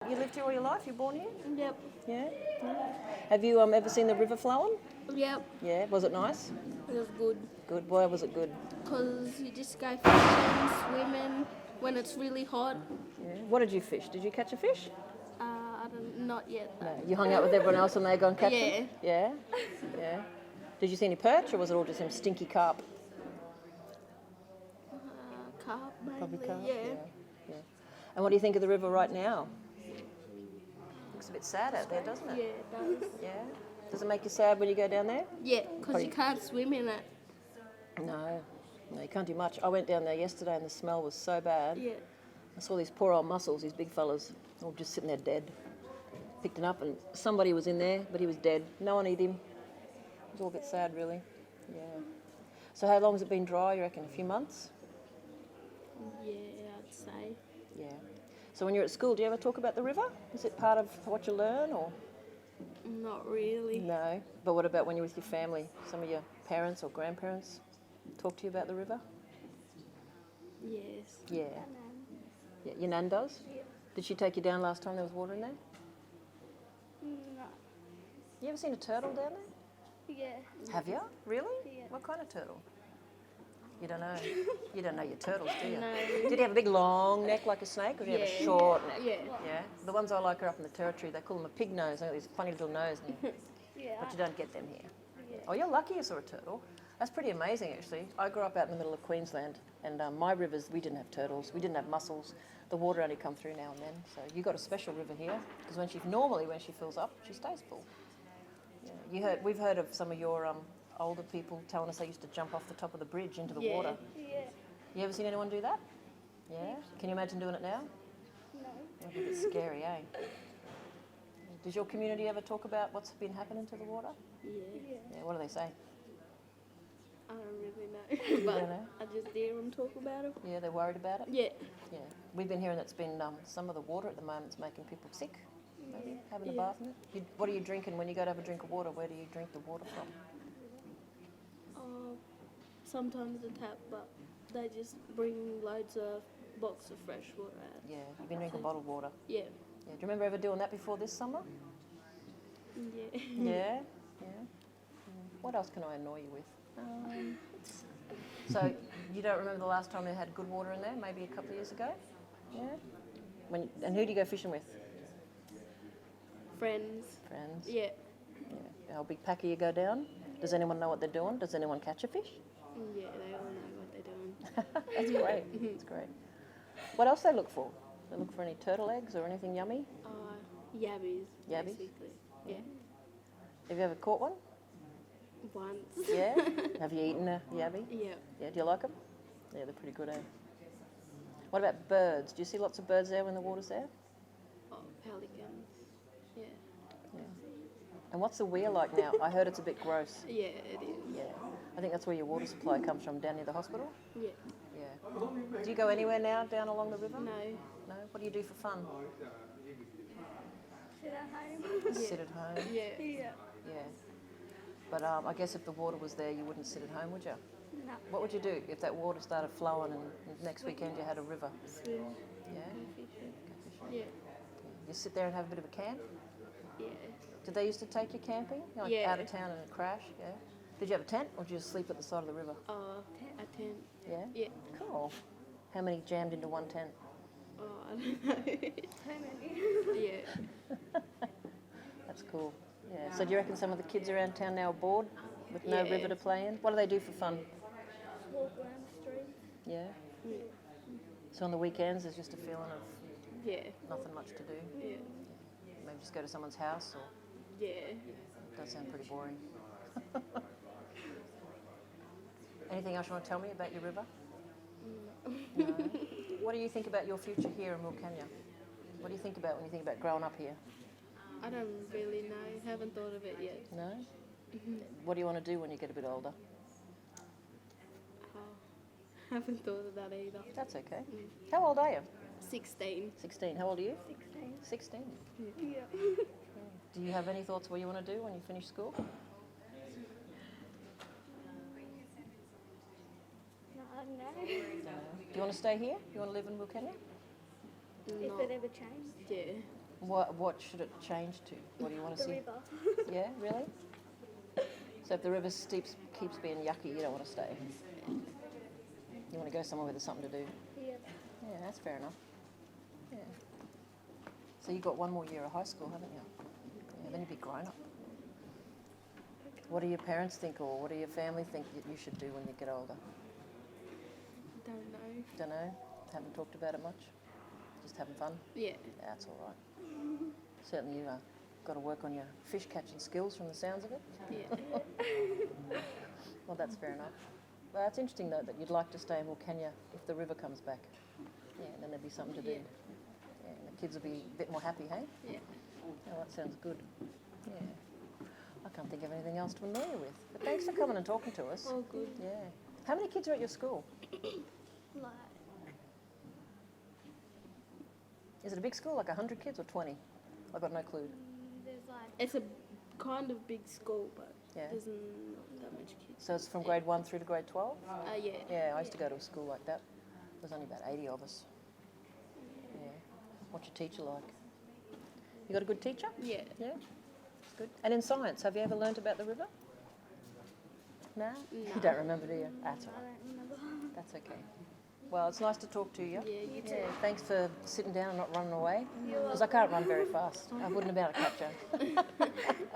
You lived here all your life? You born here? Yep. Yeah? Have you ever seen the river flowing? Yep. Yeah? Was it nice? It was good. Good. Why was it good? Because you just go fishing, swimming when it's really hot. Yeah. What did you fish? Did you catch a fish? Not yet. No. You hung out with everyone else and they go and catch Yeah. them? Yeah. Yeah. Did you see any perch or was it all just some stinky carp? Carp, mainly. Probably carp. Yeah. Yeah. And what do you think of the river right now? Looks a bit sad out there, doesn't Yeah, it? it does. Yeah. Does it make you sad when you go down there? Yeah, because you can't swim in it. No. No, you can't do much. I went down there yesterday and the smell was so bad. Yeah. I saw these poor old mussels, these big fellas, all just sitting there dead. Picked it up and somebody was in there, but he was dead. No one ate him. It was all a bit sad, really. Yeah. So how long has it been dry, you reckon? A few months? Yeah, I'd say. Yeah. So when you're at school, do you ever talk about the river? Is it part of what you learn or? Not really. No. But what about when you're with your family? Some of your parents or grandparents talk to you about the river? Yes. Yeah. Yeah. Your nan does? Yeah. Did she take you down last time there was water in there? No. You ever seen a turtle down there? Yeah. Have you? Really? Yeah. What kind of turtle? You don't know. You don't know your turtles, do you? No. Did he have a big long neck like a snake, or did he have a Yeah. short neck? Yeah. Yeah. The ones I like are up in the territory. They call them a pig nose. They got this funny little nose, Yeah. but you don't get them here. Yeah. Oh, you're lucky you saw a turtle. That's pretty amazing, actually. I grew up out in the middle of Queensland, and my rivers, we didn't have turtles, we didn't have mussels. The water only come through now and then. So you got a special river here, because when she fills up, she stays full. Yeah. We've heard of some of your older people telling us they used to jump off the top of the bridge into the water. Yeah. You ever seen anyone do that? Yeah. Can you imagine doing it now? No. It'd be a bit scary, eh? Does your community ever talk about what's been happening to the water? Yeah. Yeah. What do they say? I don't really know. But don't know? I just hear them talk about it. Yeah, they're worried about it. Yeah. Yeah, we've been hearing that's been some of the water at the moment's making people sick. Maybe having a Yeah. bath in it. What are you drinking when you go to have a drink of water? Where do you drink the water from? Sometimes the tap, but they just bring loads of box of fresh water out. Yeah, you've been drinking bottled water. Yeah. Yeah. Do you remember ever doing that before this summer? Yeah. Yeah. Yeah. What else can I annoy you with? So you don't remember the last time they had good water in there? Maybe a couple of years ago. Yeah. And who do you go fishing with? Friends. Friends. Yeah. Yeah. How big packer you go down? Does anyone know what they're doing? Does anyone catch a fish? Yeah, they all know what they're doing. That's great. That's great. What else they look for? They look for any turtle eggs or anything yummy? Yabbies. Yabbies? Basically. Yeah. Have you ever caught one? Once. Yeah. Have you eaten a yabby? Yeah. Yeah. Do you like them? Yeah, they're pretty good, eh? What about birds? Do you see lots of birds there when the water's there? Oh, pelicans. Yeah. Yeah. And what's the weir like now? I heard it's a bit gross. Yeah, it is. Yeah. I think that's where your water supply comes from, down near the hospital. Yeah. Yeah. Do you go anywhere now down along the river? No. No? What do you do for fun? Sit at home. Sit at home? Yeah. Yeah. Yeah. But I guess if the water was there, you wouldn't sit at home, would you? No. What would you do if that water started flowing and next weekend you had a river? Swim. Yeah? Go fishing. Go fishing? Yeah. You sit there and have a bit of a camp? Yeah. Did they used to take you camping? Like Yeah. out of town and crash? Yeah. Did you have a tent or did you just sleep at the side of the river? A tent. Yeah? Yeah. Cool. How many jammed into one tent? Oh, I don't know. How many? Yeah. That's cool. Yeah. So do you reckon some of the kids around town now are bored with no Yeah. river to play in? What do they do for fun? Walk around the street. Yeah. Yeah. So on the weekends there's just a feeling of Yeah. nothing much to do. Yeah. Maybe just go to someone's house or Yeah. it does sound pretty boring. Anything else you want to tell me about your river? No. What do you think about your future here in Wilcannia? What do you think about when you think about growing up here? I don't really know. Haven't thought of it yet. No? What do you want to do when you get a bit older? Haven't thought of that either. That's okay. How old are you? 16. 16. How old are you? 16. 16. Yeah. Do you have any thoughts what you want to do when you finish school? No. Do you want to stay here? You want to live in Wilcannia? If it ever changed. Yeah. What should it change to? What do you want to The see? river. Yeah, really? So if the river keeps being yucky, you don't want to stay. You want to go somewhere where there's something to do. Yeah. Yeah, that's fair enough. Yeah. So you've got one more year of high school, haven't you? Yeah, then you'll be grown up. What do your parents think, or what do your family think that you should do when you get older? Don't know. Don't know. Haven't talked about it much. Just having fun. Yeah. That's all right. Certainly you got to work on your fish catching skills from the sounds of it. Yeah. Well, that's fair enough. Well, that's interesting though that you'd like to stay in Wilcannia if the river comes back. Yeah, and then there'd be something to do. Yeah. Yeah, and the kids will be a bit more happy, hey? Yeah. Oh, that sounds good. Yeah. I can't think of anything else to annoy you with. But thanks for coming and talking to us. All good. Yeah. How many kids are at your school? Like, Is it a big school, like 100 kids or 20? I've got no clue. there's like, It's a kind of big school, but Yeah. there's not that much kids. So it's from grade 1 through to grade 12? Yeah. Yeah, I used to go to a school like that. There's only about 80 of us. Yeah. What's your teacher like? You got a good teacher? Yeah. Yeah. That's good. And in science, have you ever learnt about the river? No? You No. don't remember, do you? That's all I right. don't remember. That's okay. Well, it's nice to talk to you. Yeah, you too. Yeah, thanks for sitting down and not running away. You're Because I can't run very fast. I wouldn't have been able to catch her.